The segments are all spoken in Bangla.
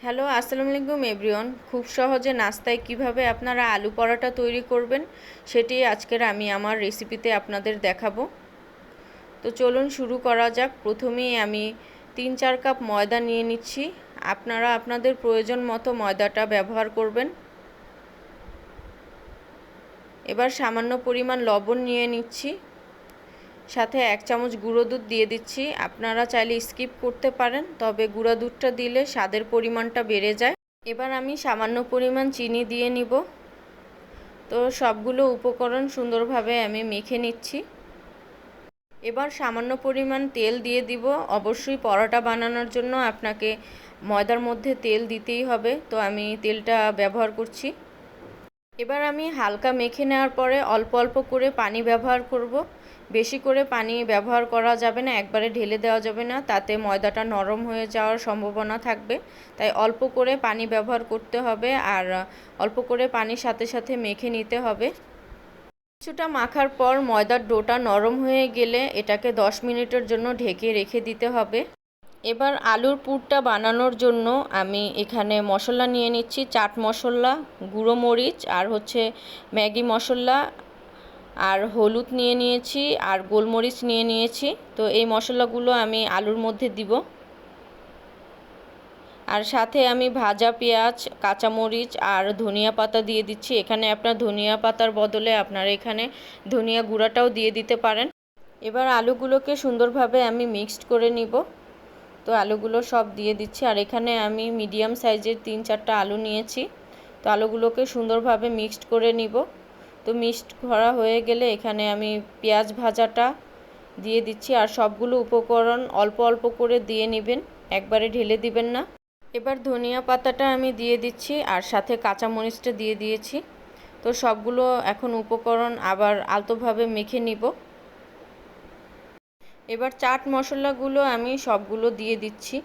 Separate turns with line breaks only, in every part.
হ্যালো, আসসালামু আলাইকুম এভরিওয়ান। খুব সহজে নাস্তায় কিভাবে আপনারা আলু পরোটা তৈরি করবেন সেটি আজকের আমি আমার রেসিপিতে আপনাদের দেখাবো। তো চলুন শুরু করা যাক। প্রথমেই আমি 3-4 কাপ ময়দা নিয়ে নিচ্ছি। আপনারা আপনাদের প্রয়োজন মতো ময়দাটা ব্যবহার করবেন। এবার সামান্য পরিমাণ লবণ নিয়ে নিচ্ছি, সাথে 1 চামচ গুঁড়ো দুধ দিয়ে দিচ্ছি। আপনারা চাইলে স্কিপ করতে পারেন, তবে গুঁড়া দুধটা দিলে স্বাদের পরিমাণটা বেড়ে যায়। এবার আমি সামান্য পরিমাণ চিনি দিয়ে নিব। তো সবগুলো উপকরণ সুন্দরভাবে আমি মেখে নিচ্ছি। এবার সামান্য পরিমাণ তেল দিয়ে দিব। অবশ্যই পরোটা বানানোর জন্য আপনাকে ময়দার মধ্যে তেল দিতেই হবে, তো আমি তেলটা ব্যবহার করছি। এবার আমি হালকা মেখে নেওয়ার পরে অল্প অল্প করে পানি ব্যবহার করব। বেশি করে পানি ব্যবহার করা যাবে না, একবারে ঢেলে দেওয়া যাবে না, তাতে ময়দাটা নরম হয়ে যাওয়ার সম্ভাবনা থাকবে। তাই অল্প করে পানি ব্যবহার করতে হবে, আর অল্প করে পানির সাথে সাথে মেখে নিতে হবে। কিছুটা মাখার পর ময়দার ডোটা নরম হয়ে গেলে এটাকে 10 মিনিটের জন্য ঢেকে রেখে দিতে হবে। এবার আলুর পুরটা বানানোর জন্য আমি এখানে মশলা নিয়ে নিচ্ছি। চাট মশলা, গুঁড়ো মরিচ, আর ম্যাগি মশলা, আর হলুদ নিয়ে নিয়েছি, আর গোলমরিচ নিয়ে নিয়েছি। তো এই মশলাগুলো আমি আলুর মধ্যে দিব। আর সাথে আমি ভাজা পেঁয়াজ, কাঁচামরিচ আর ধনিয়া পাতা দিয়ে দিচ্ছি। এখানে আপনার ধনিয়া পাতার বদলে আপনারা এখানে ধনিয়া গুঁড়াটাও দিয়ে দিতে পারেন। এবার আলুগুলোকে সুন্দরভাবে আমি মিক্সড করে নিব। তো আলুগুলো সব দিয়ে দিচ্ছি, আর এখানে আমি মিডিয়াম সাইজের 3-4টা আলু নিয়েছি। তো আলুগুলোকে সুন্দরভাবে মিক্সড করে নিব। তো মিক্সড করা হয়ে গেলে এখানে আমি পেঁয়াজ ভাজাটা দিয়ে দিচ্ছি, আর সবগুলো উপকরণ অল্প অল্প করে দিয়ে নেবেন, একবারে ঢেলে দিবেন না। এবার ধনিয়া পাতাটা আমি দিয়ে দিচ্ছি, আর সাথে কাঁচামরিচটা দিয়ে দিয়েছি। তো সবগুলো এখন উপকরণ আবার আলতোভাবে মেখে নিব। এবার চাট মশলাগুলো আমি সবগুলো দিয়ে দিচ্ছি।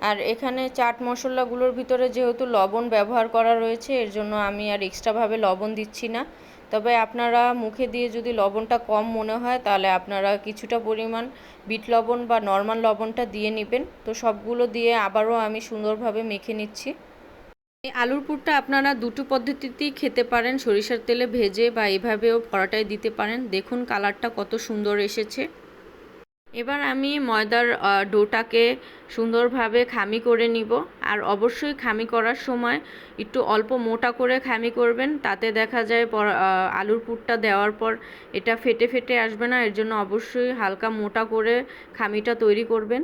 আর এখানে চাট মশলাগুলোর ভিতরে যেহেতু লবণ ব্যবহার করা রয়েছে, এর জন্য আমি আর এক্সট্রাভাবে লবণ দিচ্ছি না। তবে আপনারা মুখে দিয়ে যদি লবণটা কম মনে হয়, তাহলে আপনারা কিছুটা পরিমাণ বিট লবণ বা নর্মাল লবণটা দিয়ে নেবেন। তো সবগুলো দিয়ে আবারও আমি সুন্দরভাবে মেখে নিচ্ছি। এই আলুর পুরটা আপনারা দুটো পদ্ধতিতেই খেতে পারেন, সরিষার তেলে ভেজে বা এভাবেও পরোটায় দিতে পারেন। দেখুন কালারটা কত সুন্দর এসেছে। এবার আমি ময়দার ডোটাকে সুন্দরভাবে খামি করে নিব। আর অবশ্যই খামি করার সময় একটু অল্প মোটা করে খামি করবেন, তাতে দেখা যায় আলুর পুরটা দেওয়ার পর এটা ফেটে ফেটে আসবে না। এর জন্য অবশ্যই হালকা মোটা করে খামিটা তৈরি করবেন।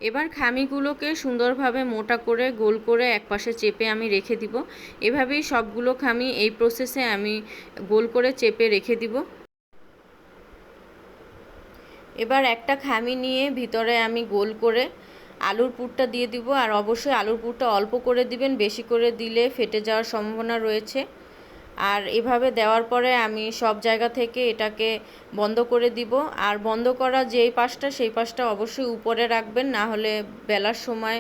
এবার খামিগুলোকে সুন্দরভাবে মোটা করে গোল করে একপাশে চেপে আমি রেখে দিব। এভাবেই সবগুলো খামি এই প্রসেসে আমি গোল করে চেপে রেখে দিব। এবার একটা খামি নিয়ে ভিতরে আমি গোল করে আলুর পুরটা দিয়ে দিব। আর অবশ্যই আলুর পুরটা অল্প করে দিবেন, বেশি করে দিলে ফেটে যাওয়ার সম্ভাবনা রয়েছে। আর এভাবে দেওয়ার পরে আমি সব জায়গা থেকে এটাকে বন্ধ করে দিব। আর বন্ধ করা যেই পাশটা সেই পাশটা অবশ্যই উপরে রাখবেন, না হলে বেলার সময়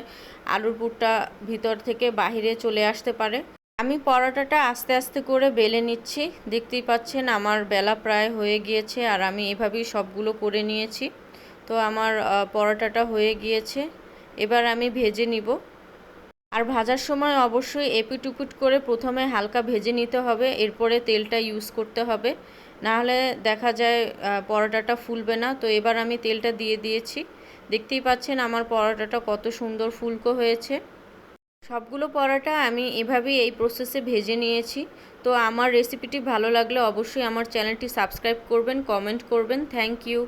আলুর পুরটা ভিতর থেকে বাহিরে চলে আসতে পারে। আমি পরোটাটা আস্তে আস্তে করে বেলে নিচ্ছি। দেখতেই পাচ্ছেন আমার বেলা প্রায় হয়ে গিয়েছে, আর আমি এভাবেই সবগুলো করে নিয়েছি। তো আমার পরোটাটা হয়ে গিয়েছে। এবার আমি ভেজে নিব। আর ভাজার সময় অবশ্যই এপিট উপিট করে প্রথমে হালকা ভেজে নিতে হবে, এরপরে তেলটা ইউজ করতে হবে, নাহলে দেখা যায় পরোটাটা ফুলবে না। তো এবার আমি তেলটা দিয়ে দিয়েছি। দেখতেই পাচ্ছেন আমার পরোটাটা কত সুন্দর ফুলকো হয়েছে। সবগুলো পরোটা আমি এভাবেই এই প্রসেসে ভেজে নিয়েছি। তো আমার রেসিপিটি ভালো লাগলে অবশ্যই আমার চ্যানেলটি সাবস্ক্রাইব করবেন, কমেন্ট করবেন। Thank you.